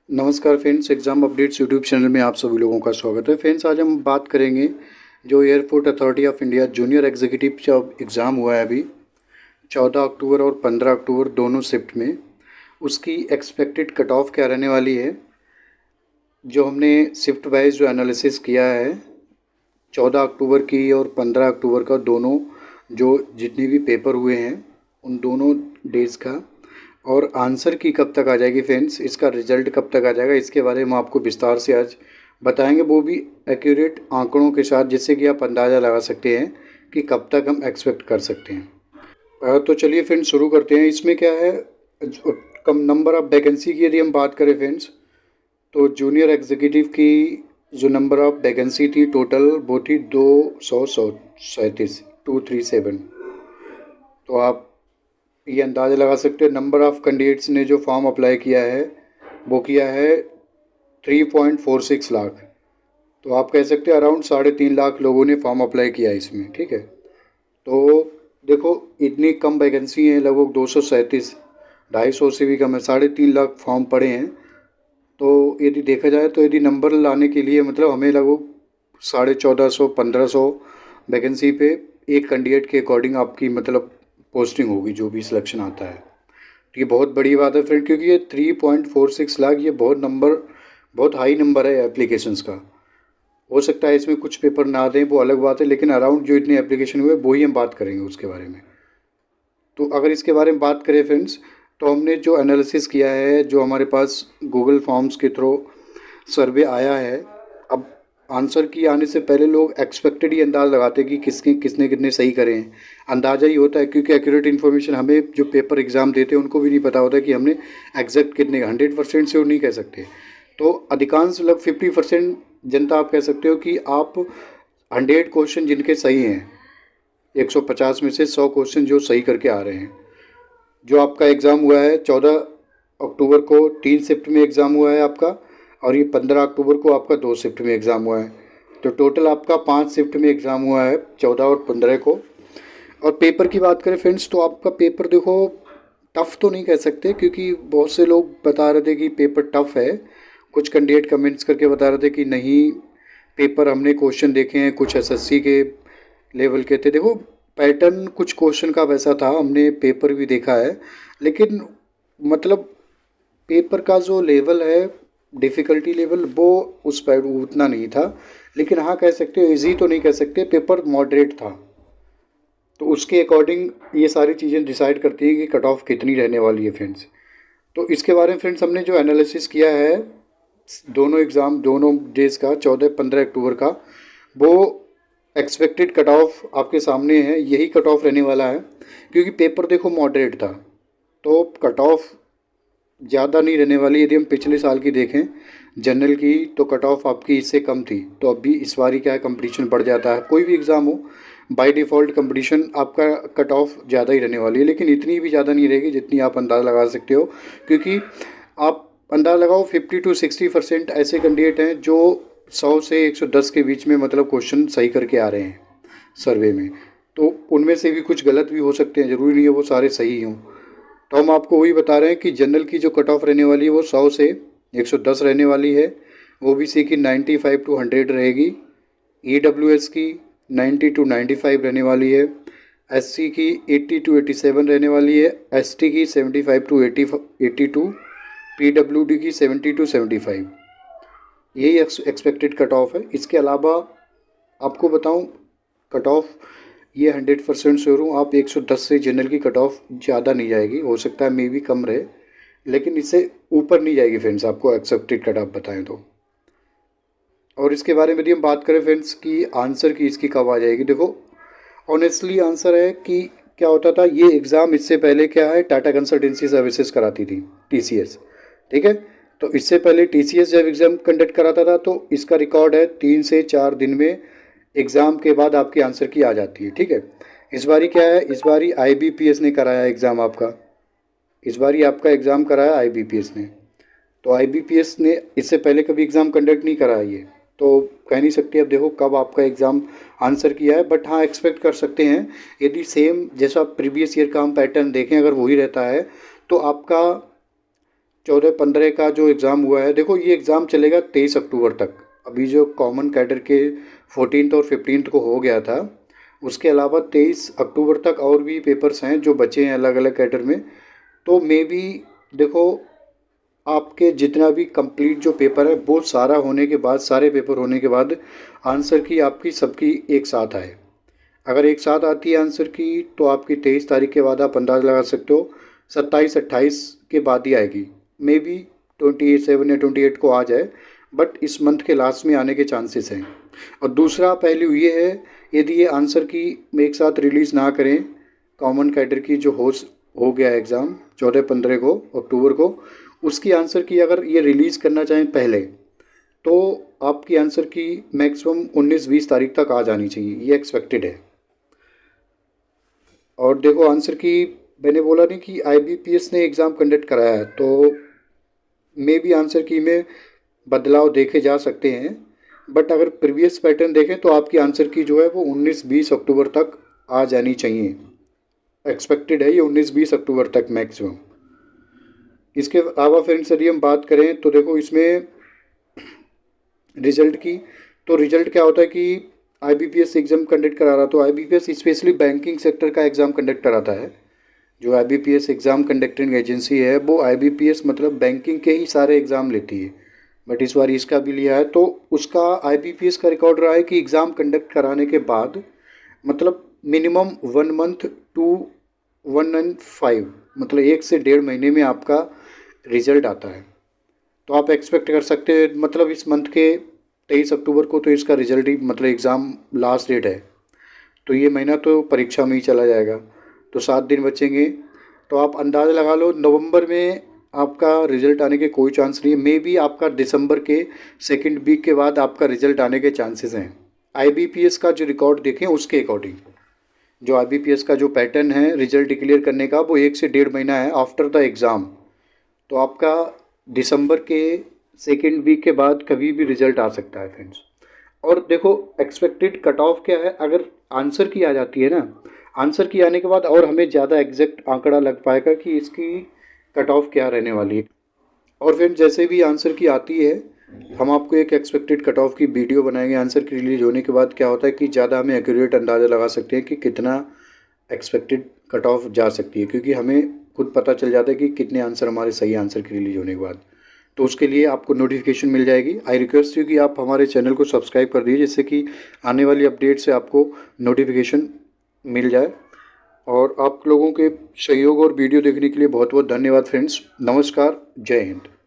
नमस्कार friends, exam updates YouTube channel में आप सभी लोगों का स्वागत है। फ्रेंड्स, आज हम बात करेंगे जो airport authority of India junior executive का एग्ज़ाम हुआ है अभी 14 अक्टूबर और 15 अक्टूबर दोनों शिफ्ट में, उसकी एक्सपेक्टेड कट ऑफ क्या रहने वाली है। जो हमने शिफ्ट वाइज जो एनालिसिस किया है 14 अक्टूबर की और 15 अक्टूबर का, दोनों जो जितने भी पेपर हुए हैं उन दोनों डेज़ का, और आंसर की कब तक आ जाएगी फ्रेंड्स, इसका रिज़ल्ट कब तक आ जाएगा, इसके बारे में आपको विस्तार से आज बताएंगे, वो भी एक्यूरेट आंकड़ों के साथ, जिससे कि आप अंदाज़ा लगा सकते हैं कि कब तक हम एक्सपेक्ट कर सकते हैं। तो चलिए फ्रेंड्स शुरू करते हैं। इसमें क्या है, कम नंबर ऑफ़ वैकेंसी की यदि हम बात करें फ्रेंड्स, तो जूनियर एग्जीक्यूटिव की जो नंबर ऑफ़ वैकेंसी थी टोटल, वो थी 237 237। तो आप ये अंदाज़ा लगा सकते हैं नंबर ऑफ़ कैंडिडेट्स ने जो फॉर्म अप्लाई किया है वो किया है 3.46 लाख। तो आप कह सकते हैं अराउंड 3.5 लाख लोगों ने फॉर्म अप्लाई किया है इसमें, ठीक है। तो देखो इतनी कम वैकेंसी है, लगभग 237, 250 से भी कम है, 3.5 लाख फॉर्म पड़े हैं। तो यदि देखा जाए तो यदि नंबर लाने के लिए मतलब हमें लगभग 1450 1500 वैकेंसी पे एक कैंडिडेट के अकॉर्डिंग आपकी मतलब पोस्टिंग होगी, जो भी सिलेक्शन आता है। तो ये बहुत बड़ी बात है फ्रेंड, क्योंकि ये 3.46 लाख ये बहुत हाई नंबर है एप्लीकेशंस का। हो सकता है इसमें कुछ पेपर ना दें, वो अलग बात है, लेकिन अराउंड जो इतने एप्लीकेशन हुए वो ही हम बात करेंगे उसके बारे में। तो अगर इसके बारे में बात करें फ्रेंड्स, तो हमने जो एनालिसिस किया है, जो हमारे पास गूगल फॉर्म्स के थ्रू सर्वे आया है, अब आंसर की आने से पहले लोग एक्सपेक्टेड ही अंदाज़ लगाते हैं कि किसने कितने सही करे हैं। अंदाज़ा ही होता है, क्योंकि एक्यूरेट इन्फॉर्मेशन हमें जो पेपर एग्ज़ाम देते हैं उनको भी नहीं पता होता कि हमने एग्जैक्ट कितने 100% से वो नहीं कह सकते। तो अधिकांश लगभग 50% जनता आप कह सकते हो कि आप 100 क्वेश्चन जिनके सही हैं, 150 में से 100 क्वेश्चन जो सही करके आ रहे हैं। जो आपका एग्ज़ाम हुआ है 14 अक्टूबर को 3 शिफ्ट में एग्ज़ाम हुआ है आपका, और ये 15 अक्टूबर को आपका 2 शिफ्ट में एग्ज़ाम हुआ है। तो टोटल आपका 5 शिफ्ट में एग्ज़ाम हुआ है 14 और 15 को। और पेपर की बात करें फ्रेंड्स, तो आपका पेपर देखो टफ़ तो नहीं कह सकते, क्योंकि बहुत से लोग बता रहे थे कि पेपर टफ़ है। कुछ कैंडिडेट कमेंट्स करके बता रहे थे कि नहीं, पेपर हमने क्वेश्चन देखे हैं कुछ एसएससी के लेवल के थे। देखो पैटर्न कुछ क्वेश्चन का वैसा था, हमने पेपर भी देखा है, लेकिन मतलब पेपर का जो लेवल है, डिफ़िकल्टी लेवल, वो उस पर उतना नहीं था। लेकिन हाँ कह सकते हो, ईजी तो नहीं कह सकते, पेपर मॉडरेट था। तो उसके अकॉर्डिंग ये सारी चीज़ें डिसाइड करती हैं कि कट ऑफ कितनी रहने वाली है फ्रेंड्स। तो इसके बारे में फ्रेंड्स हमने जो एनालिसिस किया है दोनों एग्ज़ाम दोनों डेज़ का, 14-15 अक्टूबर का, वो एक्सपेक्टेड कट ऑफ आपके सामने है। यही कट ऑफ रहने वाला है, क्योंकि पेपर देखो मॉडरेट था, तो कट ऑफ ज़्यादा नहीं रहने वाली। यदि हम पिछले साल की देखें जनरल की, तो कट ऑफ आपकी इससे कम थी। तो अब भी इस बारी क्या है, कंपटीशन बढ़ जाता है, कोई भी एग्ज़ाम हो बाय डिफ़ॉल्ट कंपटीशन आपका कट ऑफ ज़्यादा ही रहने वाली है, लेकिन इतनी भी ज़्यादा नहीं रहेगी जितनी आप अंदाज़ा लगा सकते हो। क्योंकि आप अंदाज़ा लगाओ 50 to 60% ऐसे कैंडिडेट हैं जो 100 से 110 के बीच में मतलब क्वेश्चन सही करके आ रहे हैं सर्वे में। तो उनमें से भी कुछ गलत भी हो सकते हैं, ज़रूरी नहीं है वो सारे सही हों। तो हम आपको वही बता रहे हैं कि जनरल की जो कट ऑफ रहने वाली है वो 100 से 110 रहने वाली है, ओबीसी की 95 to 100 रहेगी, ईडब्ल्यूएस की 90 to 95 रहने वाली है, एससी की 80 to 87 रहने वाली है, एसटी की 75 to 82, पीडब्ल्यूडी की 70 to 75। यही एक्सपेक्टेड कट ऑफ है। इसके अलावा आपको बताऊं, कट ऑफ ये 100% श्योर हूँ, आप 110 से जनरल की कट ऑफ ज़्यादा नहीं जाएगी, हो सकता है मे भी कम रहे, लेकिन इससे ऊपर नहीं जाएगी फ्रेंड्स, आपको एक्सेप्टेड कट ऑफ बताएं तो। और इसके बारे में यदि हम बात करें फ्रेंड्स कि आंसर की इसकी कब आ जाएगी, देखो ऑनेस्टली आंसर है कि क्या होता था, ये एग्ज़ाम इससे पहले क्या है, टाटा कंसल्टेंसी सर्विसेज कराती थी, टीसीएस, ठीक है। तो इससे पहले टीसीएस जब एग्ज़ाम कंडक्ट कराता था, तो इसका रिकॉर्ड है 3 से 4 दिन में एग्ज़ाम के बाद आपकी आंसर की आ जाती है, ठीक है। इस बारी क्या है, इस बारी आईबीपीएस ने कराया एग्ज़ाम आपका, इस बारी आपका एग्ज़ाम कराया आईबीपीएस ने। तो आईबीपीएस ने इससे पहले कभी एग्ज़ाम कंडक्ट नहीं कराया ये, तो कह नहीं सकते अब देखो कब आपका एग्ज़ाम आंसर किया है। बट हाँ एक्सपेक्ट कर सकते हैं, यदि सेम जैसा प्रीवियस ईयर का हम पैटर्न देखें, अगर वही रहता है, तो आपका 14-15 का जो एग्ज़ाम हुआ है, देखो ये एग्ज़ाम चलेगा 23 अक्टूबर तक। अभी जो कॉमन कैडर के 14th और 15th को हो गया था, उसके अलावा 23 अक्टूबर तक और भी पेपर्स हैं जो बचे हैं अलग अलग कैडर में। तो मे बी देखो आपके जितना भी कंप्लीट जो पेपर है वो सारा होने के बाद, सारे पेपर होने के बाद आंसर की आपकी सबकी एक साथ आए। अगर एक साथ आती है आंसर की तो आपकी 23 तारीख के बाद आप अंदाज़ लगा सकते हो 27-28 के बाद ही आएगी। मे बी 27 या 28 को आ जाए, बट इस मंथ के लास्ट में आने के चांसेस हैं। और दूसरा पहलू ये है, यदि ये आंसर की एक साथ रिलीज़ ना करें, कॉमन कैडर की जो हो गया एग्ज़ाम 14-15 को अक्टूबर को, उसकी आंसर की अगर ये रिलीज़ करना चाहें पहले, तो आपकी आंसर की मैक्सिमम 19-20 तारीख तक आ जानी चाहिए, ये एक्सपेक्टेड है। और देखो आंसर की मैंने बोला नहीं कि IBPS ने एग्ज़ाम कंडक्ट कराया है, तो मे भी आंसर की में बदलाव देखे जा सकते हैं, बट अगर प्रीवियस पैटर्न देखें तो आपकी आंसर की जो है वो 19-20 अक्टूबर तक आ जानी चाहिए। एक्सपेक्टेड है ये 19-20 अक्टूबर तक मैक्सिमम। इसके अलावा फ्रेंड्स यदि हम बात करें तो देखो इसमें रिजल्ट की, तो रिजल्ट क्या होता है कि IBPS एग्ज़ाम कंडक्ट करा रहा, तो IBPS स्पेशली बैंकिंग सेक्टर का एग्ज़ाम कंडक्ट कराता है। जो IBPS एग्ज़ाम कंडक्टिंग एजेंसी है वो IBPS मतलब बैंकिंग के ही सारे एग्ज़ाम लेती है, बट इस बार इसका भी लिया है। तो उसका IBPS का रिकॉर्ड रहा है कि एग्ज़ाम कंडक्ट कराने के बाद मतलब मिनिमम 1 मंथ टू 1 and 5 मतलब 1 से 1.5 महीने में आपका रिज़ल्ट आता है। तो आप एक्सपेक्ट कर सकते हैं मतलब इस मंथ के 23 अक्टूबर को तो इसका रिज़ल्ट ही मतलब एग्ज़ाम लास्ट डेट है, तो ये महीना तो परीक्षा में ही चला जाएगा। तो 7 दिन बचेंगे, तो आप अंदाज़ा लगा लो नवंबर में आपका रिज़ल्ट आने के कोई चांस नहीं है। मे बी आपका दिसंबर के सेकंड वीक के बाद आपका रिज़ल्ट आने के चांसेस हैं। IBPS का जो रिकॉर्ड देखें उसके अकॉर्डिंग, जो IBPS का जो पैटर्न है रिज़ल्ट डिक्लेयर करने का वो 1 से 1.5 महीना है आफ्टर द एग्ज़ाम। तो आपका दिसंबर के सेकेंड वीक के बाद कभी भी रिज़ल्ट आ सकता है फ्रेंड्स। और देखो एक्सपेक्टेड कट ऑफ क्या है, अगर आंसर की आ जाती है ना, आंसर की आने के बाद और हमें ज़्यादा एग्जैक्ट आंकड़ा लग पाएगा कि इसकी कट ऑफ क्या रहने वाली है। और फिर जैसे भी आंसर की आती है हम आपको एक एक्सपेक्टेड कट ऑफ की वीडियो बनाएंगे। आंसर की रिलीज होने के बाद क्या होता है कि ज़्यादा हमें एक्यूरेट अंदाज़ा लगा सकते हैं कि कितना एक्सपेक्टेड कट ऑफ जा सकती है, क्योंकि हमें खुद पता चल जाता है कि कितने आंसर हमारे सही आंसर की रिलीज होने के बाद। तो उसके लिए आपको नोटिफिकेशन मिल जाएगी। आई रिक्वेस्ट यू कि आप हमारे चैनल को सब्सक्राइब कर दीजिए, जिससे कि आने वाली अपडेट से आपको नोटिफिकेशन मिल जाए। और आप लोगों के सहयोग और वीडियो देखने के लिए बहुत बहुत धन्यवाद फ्रेंड्स। नमस्कार, जय हिंद।